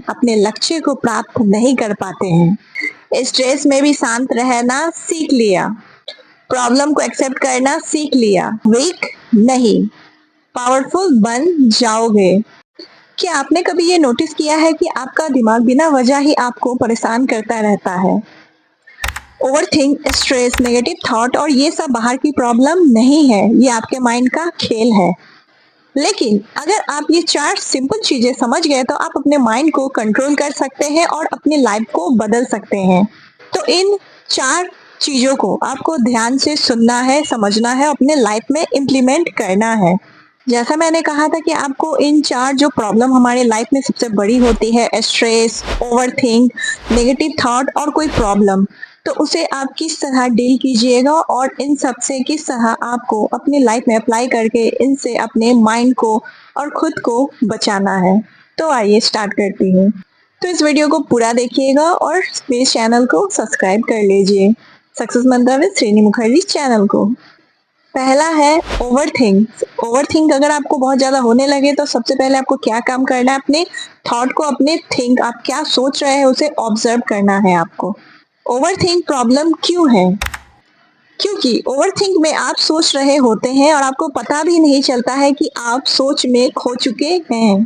अपने लक्ष्य को प्राप्त नहीं कर पाते हैं। स्ट्रेस में भी शांत रहना सीख लिया, प्रॉब्लम को एक्सेप्ट करना सीख लिया, वीक नहीं, पावरफुल बन जाओगे। क्या आपने कभी ये नोटिस किया है कि आपका दिमाग बिना वजह ही आपको परेशान करता रहता है? ओवरथिंक, स्ट्रेस, नेगेटिव थॉट और ये सब बाहर की प्रॉब्लम नहीं है, ये आपके माइंड का खेल है। लेकिन अगर आप ये 4 सिंपल चीजें समझ गए तो आप अपने माइंड को कंट्रोल कर सकते हैं और अपनी लाइफ को बदल सकते हैं। तो इन 4 चीजों को आपको ध्यान से सुनना है, समझना है, अपने लाइफ में इम्प्लीमेंट करना है। जैसा मैंने कहा था कि आपको इन 4 जो प्रॉब्लम हमारे लाइफ में सबसे बड़ी होती है, स्ट्रेस, ओवरथिंक, नेगेटिव थॉट और कोई प्रॉब्लम, तो उसे आप किस तरह डील कीजिएगा और इन सब से किस तरह आपको अपनी लाइफ में अप्लाई करके इनसे अपने माइंड को और खुद को बचाना है। तो आइए स्टार्ट करती हूँ। तो इस वीडियो को पूरा देखिएगा और मेरे चैनल को सब्सक्राइब कर लीजिए, सक्सेस मंत्र विद श्रेणी मुखर्जी चैनल को। पहला है ओवरथिंक अगर आपको बहुत ज्यादा होने लगे तो सबसे पहले आपको क्या काम करना है, अपने थॉट को, अपने थिंक, आप क्या सोच रहे हैं उसे ऑब्जर्व करना है आपको। ओवरथिंक प्रॉब्लम क्यों है? क्योंकि ओवरथिंक में आप सोच रहे होते हैं और आपको पता भी नहीं चलता है कि आप सोच में खो चुके हैं।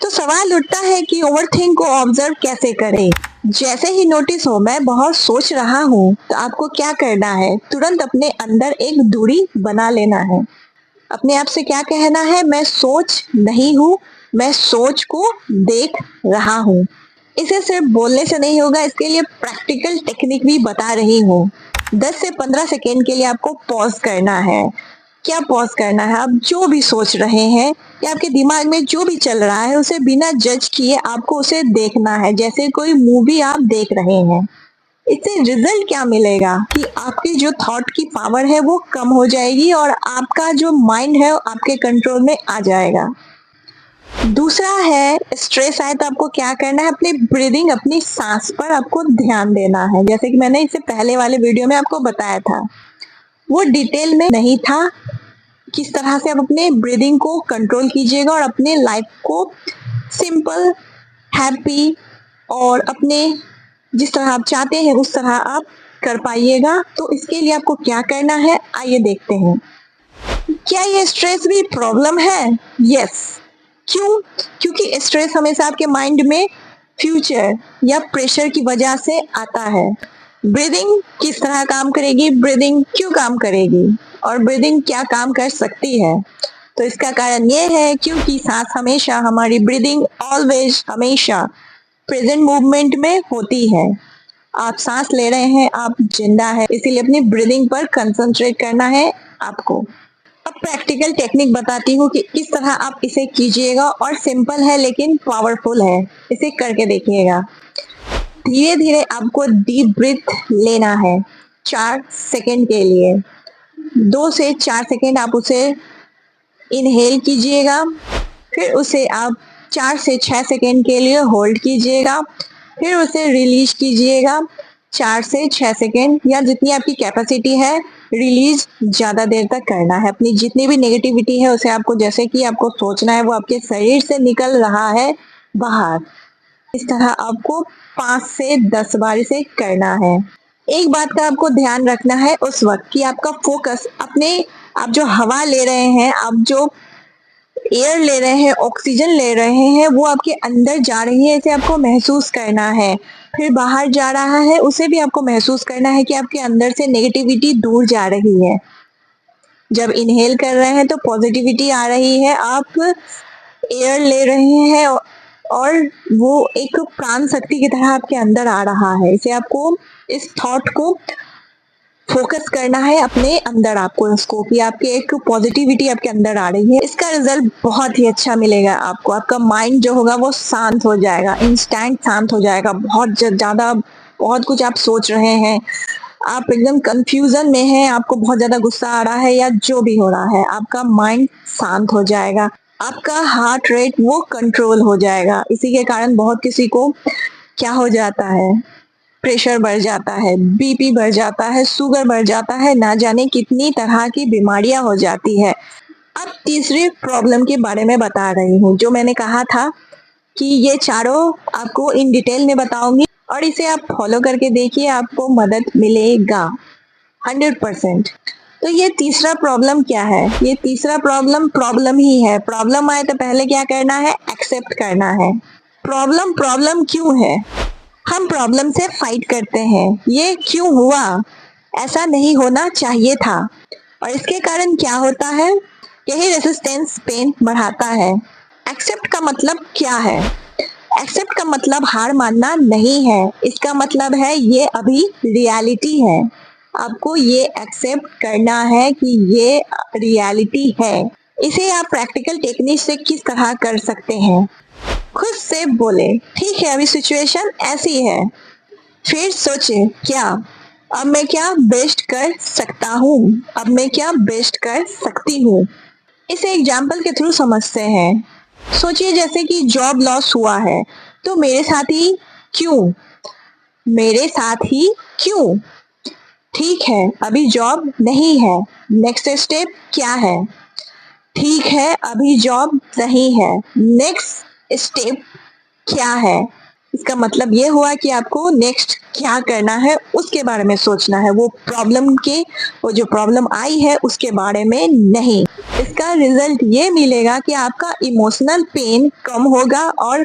तो सवाल उठता है कि ओवरथिंक को ऑब्जर्व कैसे करें। जैसे ही नोटिस हो मैं बहुत सोच रहा हूँ तो आपको क्या करना है, तुरंत अपने अंदर एक दूरी बना लेना है। अपने आप से क्या कहना है, मैं सोच नहीं हूँ, मैं सोच को देख रहा हूँ। इसे सिर्फ बोलने से नहीं होगा, इसके लिए प्रैक्टिकल टेक्निक भी बता रही हूँ। 10 से 15 सेकेंड के लिए आपको पॉज करना है। क्या पॉज करना है, आप जो भी सोच रहे हैं या आपके दिमाग में जो भी चल रहा है उसे बिना जज किए आपको उसे देखना है, जैसे कोई मूवी आप देख रहे हैं। इससे रिजल्ट क्या मिलेगा कि आपकी जो थॉट की पावर है वो कम हो जाएगी और आपका जो माइंड है आपके कंट्रोल में आ जाएगा। दूसरा है, स्ट्रेस आए तो आपको क्या करना है, अपनी ब्रीदिंग, अपनी सांस पर आपको ध्यान देना है। जैसे कि मैंने इससे पहले वाले वीडियो में आपको बताया था, वो डिटेल में नहीं था, किस तरह से आप अपने ब्रीदिंग को कंट्रोल कीजिएगा और अपने लाइफ को सिंपल, हैप्पी और अपने जिस तरह आप चाहते हैं उस तरह आप कर पाइएगा। तो इसके लिए आपको क्या करना है, आइए देखते हैं। क्या ये स्ट्रेस भी प्रॉब्लम है? यस। क्यों? क्योंकि स्ट्रेस हमेशा आपके माइंड में फ्यूचर या प्रेशर की वजह से आता है। ब्रीदिंग किस तरह काम करेगी, ब्रीदिंग क्यों काम करेगी और ब्रीदिंग क्या काम कर सकती है? तो इसका कारण ये है क्योंकि सांस हमेशा, हमारी ब्रीदिंग ऑलवेज, हमेशा प्रेजेंट मूवमेंट में होती है। आप सांस ले रहे हैं, आप जिंदा है, इसीलिए अपनी ब्रीदिंग पर कंसंट्रेट करना है आपको। अब प्रैक्टिकल टेक्निक बताती हूँ कि किस तरह आप इसे कीजिएगा और सिंपल है लेकिन पावरफुल है, इसे करके देखिएगा। धीरे धीरे आपको डीप ब्रीथ लेना है 4 सेकेंड के लिए। 2 से 4 सेकेंड आप उसे इनहेल कीजिएगा, फिर उसे आप 4 से 6 सेकेंड के लिए होल्ड कीजिएगा, फिर उसे रिलीज कीजिएगा 4 से 6 सेकेंड, या जितनी आपकी कैपेसिटी है रिलीज ज्यादा देर तक करना है। अपनी जितनी भी नेगेटिविटी है उसे आपको, जैसे कि आपको सोचना है वो आपके शरीर से निकल रहा है बाहर, इस तरह आपको 5 से 10 बार इसे करना है। एक बात का आपको ध्यान रखना है उस वक्त कि आपका फोकस अपने, आप जो हवा ले रहे हैं, आप जो एयर ले रहे हैं, ऑक्सीजन ले रहे हैं, वो आपके अंदर जा रही है, इसे आपको महसूस करना है। फिर बाहर जा रहा है, उसे भी आपको महसूस करना है कि आपके अंदर से नेगेटिविटी दूर जा रही है। जब इनहेल कर रहे हैं तो पॉजिटिविटी आ रही है, आप एयर ले रहे हैं और वो एक प्राण शक्ति की तरह आपके अंदर आ रहा है। इसे आपको, इस थॉट को फोकस करना है अपने अंदर आपको, इसको कि आपकी एक पॉजिटिविटी आपके अंदर आ रही है। इसका रिजल्ट बहुत ही अच्छा मिलेगा आपको। आपका माइंड जो होगा वो शांत हो जाएगा, इंस्टेंट शांत हो जाएगा। बहुत ज्यादा, बहुत कुछ आप सोच रहे हैं, आप एकदम कंफ्यूजन में हैं, आपको बहुत ज्यादा गुस्सा आ रहा है या जो भी हो रहा है, आपका माइंड शांत हो जाएगा, आपका हार्ट रेट वो कंट्रोल हो जाएगा। इसी के कारण बहुत किसी को क्या हो जाता है, प्रेशर बढ़ जाता है, बीपी बढ़ जाता है, शुगर बढ़ जाता है, ना जाने कितनी तरह की बीमारियां हो जाती है। अब तीसरी प्रॉब्लम के बारे में बता रही हूँ, जो मैंने कहा था कि ये चारों आपको इन डिटेल में बताऊंगी और इसे आप फॉलो करके देखिए, आपको मदद मिलेगा 100%। तो ये तीसरा प्रॉब्लम क्या है? ये तीसरा प्रॉब्लम ही है। प्रॉब्लम आए तो पहले क्या करना है? एक्सेप्ट करना है। प्रॉब्लम क्यों है? हम प्रॉब्लम से फाइट करते हैं। ये क्यों हुआ? ऐसा नहीं होना चाहिए था। और इसके कारण क्या होता है? यही रेसिस्टेंस पेन बढ़ाता है। एक्सेप्ट का मतलब क्या है? एक्सेप्ट का मतलब हार मानना नहीं है। इसका मतलब है ये अभी रियलिटी है। आपको ये एक्सेप्ट करना है कि ये रियलिटी है। इसे आप प्रैक्टिकल टेक्निक से किस तरह कर सकते हैं? खुद से बोले, ठीक है अभी सिचुएशन ऐसी है, फिर सोचे क्या अब मैं क्या बेस्ट कर सकता हूँ, अब मैं क्या बेस्ट कर सकती हूँ। इसे एग्जाम्पल के थ्रू समझते हैं। सोचिए जैसे कि जॉब लॉस हुआ है, तो मेरे साथ ही क्यों? मेरे साथ ही क्यों? ठीक है अभी जॉब नहीं है, नेक्स्ट स्टेप क्या है? ठीक है अभी जॉब नहीं है, नेक्स्ट स्टेप क्या है? इसका मतलब ये हुआ कि आपको नेक्स्ट क्या करना है उसके बारे में सोचना है, वो जो प्रॉब्लम आई है उसके बारे में नहीं। इसका रिजल्ट ये मिलेगा कि आपका इमोशनल पेन कम होगा और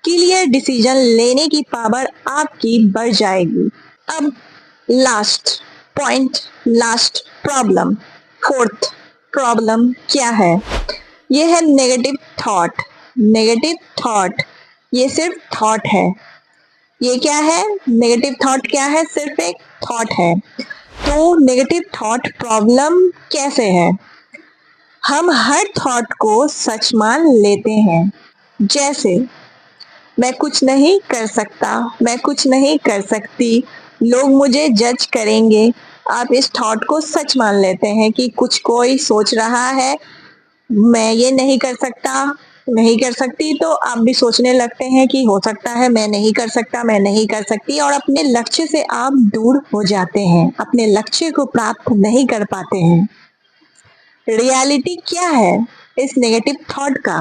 क्लियर डिसीजन लेने की पावर आपकी बढ़ जाएगी। अब last point, last problem, fourth problem क्या है? ये है नेगेटिव थॉट। नेगेटिव थॉट, ये सिर्फ थॉट है। ये क्या है? नेगेटिव थॉट क्या है? सिर्फ एक थॉट है। तो नेगेटिव थॉट प्रॉब्लम कैसे है? हम हर थॉट को सच मान लेते हैं। जैसे मैं कुछ नहीं कर सकता, मैं कुछ नहीं कर सकती, लोग मुझे जज करेंगे। आप इस थॉट को सच मान लेते हैं कि कुछ कोई सोच रहा है, मैं ये नहीं कर सकता, नहीं कर सकती, तो आप भी सोचने लगते हैं कि हो सकता है मैं नहीं कर सकता, मैं नहीं कर सकती, और अपने लक्ष्य से आप दूर हो जाते हैं, अपने लक्ष्य को प्राप्त नहीं कर पाते हैं। रियलिटी क्या है इस नेगेटिव थॉट का?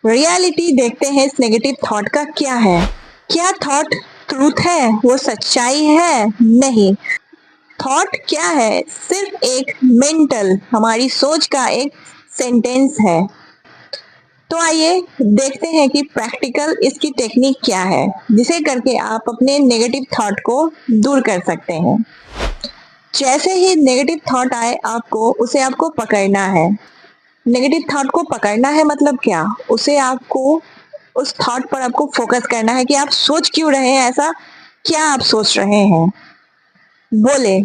रियलिटी देखते हैं इस नेगेटिव थॉट का क्या है। क्या थॉट ट्रूथ है? वो सच्चाई है? नहीं। थॉट क्या है? सिर्फ एक मेंटल, हमारी सोच का एक सेंटेंस है। तो आइए देखते हैं कि प्रैक्टिकल इसकी टेक्निक क्या है, जिसे करके आप अपने नेगेटिव थॉट को दूर कर सकते हैं। जैसे ही नेगेटिव थॉट आए उसे आपको पकड़ना है। नेगेटिव थॉट को पकड़ना है मतलब क्या? उसे आपको, उस थॉट पर आपको फोकस करना है कि आप सोच क्यों रहे हैं ऐसा, क्या आप सोच रहे हैं। बोले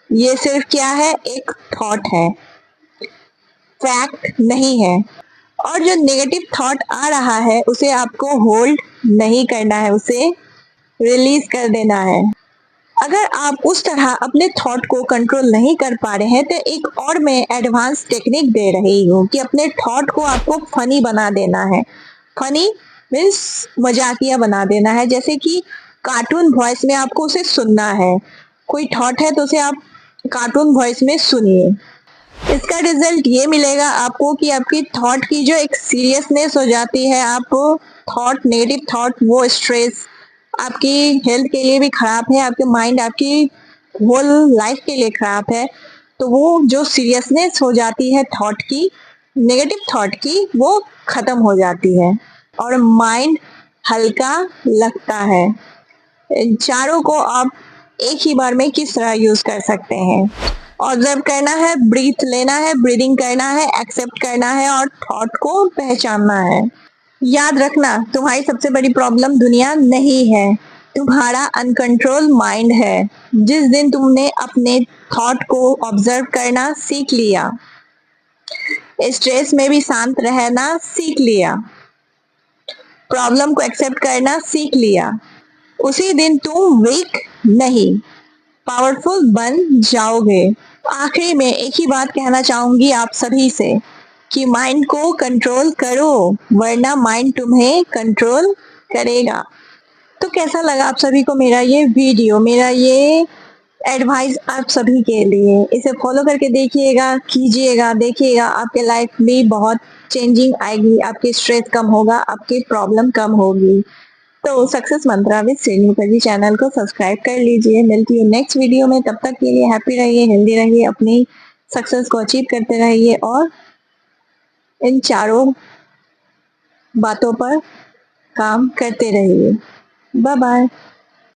ये सिर्फ क्या है? एक थॉट है, फैक्ट नहीं है। और जो नेगेटिव थॉट आ रहा है उसे आपको होल्ड नहीं करना है, उसे रिलीज कर देना है। अगर आप उस तरह अपने थॉट को कंट्रोल नहीं कर पा रहे हैं तो एक और मैं एडवांस टेक्निक दे रही हूँ कि अपने थॉट को आपको फनी बना देना है। फनी मीन्स मजाकिया बना देना है, जैसे कि कार्टून वॉइस में आपको उसे सुनना है। कोई थॉट है तो उसे आप कार्टून वॉइस में सुनिए। इसका रिजल्ट ये मिलेगा आपको कि आपकी थॉट की जो एक सीरियसनेस हो जाती है, आप थॉट, नेगेटिव थॉट, वो स्ट्रेस आपकी हेल्थ के लिए भी खराब है, आपके माइंड, आपकी होल लाइफ के लिए खराब है। तो वो जो सीरियसनेस हो जाती है थॉट की, नेगेटिव थॉट की, वो खत्म हो जाती है और माइंड हल्का लगता है। इन चारों को आप एक ही बार में किस तरह यूज कर सकते हैं? ऑब्जर्व करना है, ब्रीथ लेना है, ब्रीदिंग करना है, एक्सेप्ट करना है और थॉट को पहचानना है। याद रखना, तुम्हारी सबसे बड़ी प्रॉब्लम दुनिया नहीं है, तुम्हारा अनकंट्रोल माइंड है। जिस दिन तुमने अपने थॉट को ऑब्जर्व करना सीख लिया, स्ट्रेस में भी शांत रहना सीख लिया, प्रॉब्लम को एक्सेप्ट करना सीख लिया, उसी दिन तुम वीक नहीं, पावरफुल बन जाओगे। आखिरी में एक ही बात कहना चाहूंगी आप सभी से कि माइंड को कंट्रोल करो, वरना माइंड तुम्हें कंट्रोल करेगा। तो कैसा लगा आप सभी को मेरा ये वीडियो, मेरा ये एडवाइस आप सभी के लिए? इसे फॉलो करके देखिएगा, कीजिएगा, देखिएगा आपके लाइफ भी बहुत चेंजिंग आएगी, आपकी स्ट्रेस कम होगा, आपकी प्रॉब्लम कम होगी। तो सक्सेस मंत्रा विद श्रेणी मुखर्जी चैनल को सब्सक्राइब कर लीजिए। मिलती हूँ नेक्स्ट वीडियो में, तब तक के लिए हैप्पी रहिए, हेल्दी रहिए, अपनी सक्सेस को अचीव करते रहिए और इन चारों बातों पर काम करते रहिए। Bye bye.